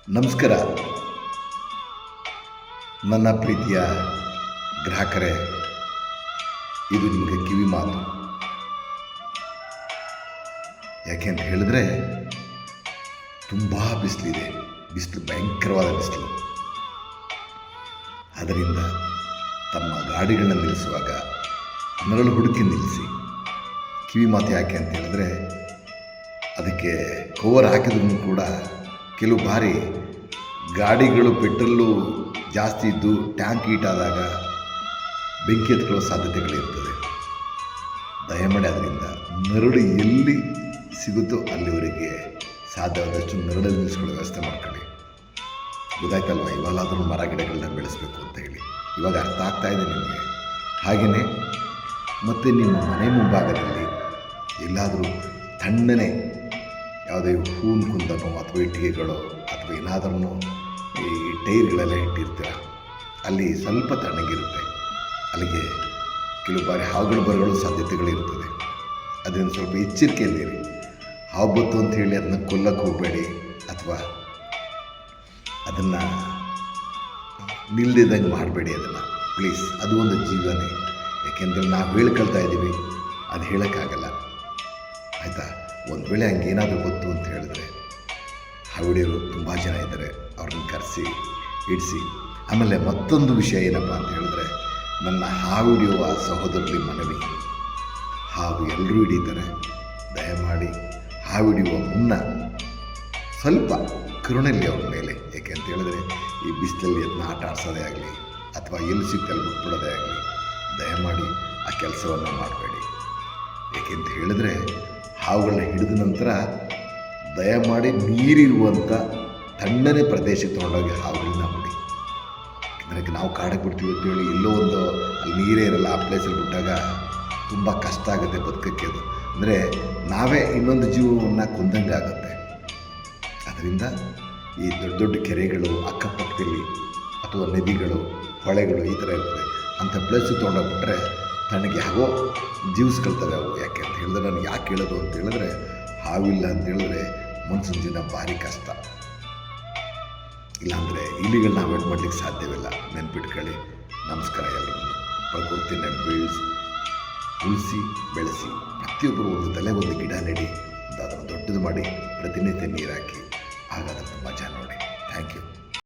ನಮಸ್ಕಾರ ನನ್ನ ಪ್ರೀತಿಯ ಗ್ರಾಹಕರೇ, ಇದು ನಿಮಗೆ ಕಿವಿ ಮಾತು. ಯಾಕೆ ಅಂತ ಹೇಳಿದ್ರೆ ತುಂಬ ಬಿಸಿಲಿದೆ, ಬಿಸಿಲು ಭಯಂಕರವಾದ ಬಿಸಿಲು. ಅದರಿಂದ ತಮ್ಮ ಗಾಡಿಗಳನ್ನ ನಿಲ್ಲಿಸುವಾಗ ನೆರಳು ಹುಡುಕಿ ನಿಲ್ಲಿಸಿ. ಕಿವಿ ಮಾತು ಯಾಕೆ ಅಂತ ಹೇಳಿದ್ರೆ ಅದಕ್ಕೆ ಕವರ್ ಹಾಕಿದ್ರೂ ಕೂಡ ಕೆಲವು ಬಾರಿ ಗಾಡಿಗಳು ಪೆಟ್ರೋಲು ಜಾಸ್ತಿ ಇದ್ದು ಟ್ಯಾಂಕ್ ಹೀಟಾದಾಗ ಬೆಂಕಿ ಹತ್ಕೊಳ್ಳೋ ಸಾಧ್ಯತೆಗಳಿರ್ತದೆ. ದಯಮಾಡಿ ಅದರಿಂದ ನೆರಳು ಎಲ್ಲಿ ಸಿಗುತ್ತೋ ಅಲ್ಲಿವರೆಗೆ ಸಾಧ್ಯವಾದಷ್ಟು ನೆರಳಲ್ಲಿ ನಿಲ್ಲಿಸ್ಕೊಳ್ಳೋ ವ್ಯವಸ್ಥೆ ಮಾಡ್ಕೊಳ್ಳಿ. ಗೊತ್ತಾಯ್ತಲ್ವ, ಇವಾಗಾದರೂ ಮರ ಗಿಡಗಳನ್ನ ಬೆಳೆಸಬೇಕು ಅಂತ ಹೇಳಿ ಇವಾಗ ಅರ್ಥ ಆಗ್ತಾ ಇದೆ ನಿಮಗೆ. ಹಾಗೆಯೇ ಮತ್ತು ನಿಮ್ಮ ಮನೆ ಮುಂಭಾಗದಲ್ಲಿ ಎಲ್ಲಾದರೂ ತಣ್ಣನೆ ಯಾವುದೇ ಹೂವಿನ ಕುಂದನೋ ಅಥವಾ ಇಟ್ಟಿಗೆಗಳೋ ಅಥವಾ ಏನಾದ್ರೂ ಈ ಟೈರ್ಗಳೆಲ್ಲ ಇಟ್ಟಿರ್ತೀರ, ಅಲ್ಲಿ ಸ್ವಲ್ಪ ತಣ್ಣಗಿರುತ್ತೆ. ಅಲ್ಲಿಗೆ ಕೆಲವು ಬಾರಿ ಹಾವುಗಳು ಬರಗಳು ಸಾಧ್ಯತೆಗಳಿರ್ತದೆ. ಅದರಿಂದ ಸ್ವಲ್ಪ ಎಚ್ಚರಿಕೆಯಲ್ಲಿರಿ. ಹಾವು ಬತ್ತು ಅಂತ ಹೇಳಿ ಅದನ್ನು ಕೊಲ್ಲಕ್ಕೆ ಹೋಗಬೇಡಿ ಅಥವಾ ಅದನ್ನು ನಿಲ್ಲದಿದ್ದಂಗೆ ಮಾಡಬೇಡಿ. ಅದನ್ನು ಪ್ಲೀಸ್, ಅದು ಒಂದು ಜೀವನೇ. ಯಾಕೆಂದರೆ ನಾವು ಹೇಳ್ಕೊಳ್ತಾ ಇದ್ದೀವಿ, ಅದು ಹೇಳೋಕ್ಕಾಗಲ್ಲ, ಆಯಿತಾ? ಒಂದು ವೇಳೆ ಹಂಗೇನಾದರೂ ಗೊತ್ತು ಅಂತ ಹೇಳಿದ್ರೆ ಹಾವಿಡಿಯೋರು ತುಂಬ ಜನ ಇದ್ದಾರೆ, ಅವ್ರನ್ನ ಕರೆಸಿ ಇಡಿಸಿ. ಆಮೇಲೆ ಮತ್ತೊಂದು ವಿಷಯ ಏನಪ್ಪ ಅಂತ ಹೇಳಿದ್ರೆ, ನನ್ನ ಹಾವಿಡಿಯುವ ಸಹೋದರರಲ್ಲಿ ಮನವಿ, ಹಾವು ಎಲ್ಲರೂ ಹಿಡಿತಾರೆ. ದಯಮಾಡಿ ಹಾವಿಡಿಯುವ ಮುನ್ನ ಸ್ವಲ್ಪ ಕರುಣೆಯಲ್ಲಿ ಅವ್ರ ಮೇಲೆ. ಏಕೆ ಅಂತ ಹೇಳಿದ್ರೆ ಈ ಬಿಸಿಲಲ್ಲಿ ಅದನ್ನ ಆಟ ಆಡಿಸೋದೇ ಆಗಲಿ ಅಥವಾ ಎಲ್ಲಿ ಸಿಗ್ತಲ್ಲಿ ಬಿಟ್ಬಿಡೋದೇ ಆಗಲಿ, ದಯಮಾಡಿ ಆ ಕೆಲಸವನ್ನು ಮಾಡಬೇಡಿ. ಏಕೆಂತ ಹೇಳಿದ್ರೆ ಹಾವುಗಳನ್ನ ಹಿಡಿದ ನಂತರ ದಯಮಾಡಿ ನೀರಿರುವಂಥ ತಣ್ಣನೆ ಪ್ರದೇಶಕ್ಕೆ ತೊಗೊಂಡೋಗಿ ಹಾವುಗಳನ್ನ ಬಿಡಿ. ಯಾಕೆಂದರೆ ನಾವು ಕಾಡಕ್ಕೆ ಬಿಡ್ತೀವಿ ಅಂತ ಹೇಳಿ ಎಲ್ಲೋ ಒಂದು ಅಲ್ಲಿ ನೀರೇ ಇರಲ್ಲ ಆ ಪ್ಲೇಸಲ್ಲಿ ಬಿಟ್ಟಾಗ ತುಂಬ ಕಷ್ಟ ಆಗುತ್ತೆ ಬದುಕಕ್ಕೆ. ಅದು ಅಂದರೆ ನಾವೇ ಇನ್ನೊಂದು ಜೀವವನ್ನು ಕೊಂದಂಗೆ ಆಗುತ್ತೆ. ಅದರಿಂದ ಈ ದೊಡ್ಡ ದೊಡ್ಡ ಕೆರೆಗಳು ಅಕ್ಕಪಕ್ಕದಲ್ಲಿ ಅಥವಾ ನದಿಗಳು ಹೊಳೆಗಳು ಈ ಥರ ಇರ್ತದೆ, ಅಂಥ ಪ್ಲೇಸಿಗೆ ತೊಗೊಂಡೋಗ್ಬಿಟ್ರೆ ತನಗೆ ಯಾಗೋ ಜೀವಿಸ್ಕೊಳ್ತವೆ ಅವು. ಯಾಕೆ ಅಂತ ಹೇಳಿದ್ರೆ ನನಗೆ ಯಾಕೆ ಹೇಳೋದು ಅಂತ ಹೇಳಿದ್ರೆ, ಹಾವಿಲ್ಲ ಅಂತ ಹೇಳಿದ್ರೆ ಮನುಷ್ಯನ ಜೀವನ ಭಾರಿ ಕಷ್ಟ. ಇಲ್ಲಾಂದರೆ ಇಲಿಗಳನ್ನ ಅವಾಯ್ಡ್ ಮಾಡಲಿಕ್ಕೆ ಸಾಧ್ಯವಿಲ್ಲ. ನೆನ್ಪಿಟ್ಕೊಳ್ಳಿ. ನಮಸ್ಕಾರ ಎಲ್ಲರೂ. ಪ್ರಕೃತಿನ ಉಳಿಸಿ ಬೆಳೆಸಿ, ಪ್ರತಿಯೊಬ್ಬರು ಒಂದು ತಲೆ ಒಂದು ಗಿಡ ನೆಡಿ, ಅದನ್ನು ದೊಡ್ಡದು ಮಾಡಿ ಪ್ರತಿನಿತ್ಯ ನೀರು ಹಾಕಿ, ಹಾಗಾದ್ರೆ ತುಂಬ ಮಜಾ ನೋಡಿ. Thank you.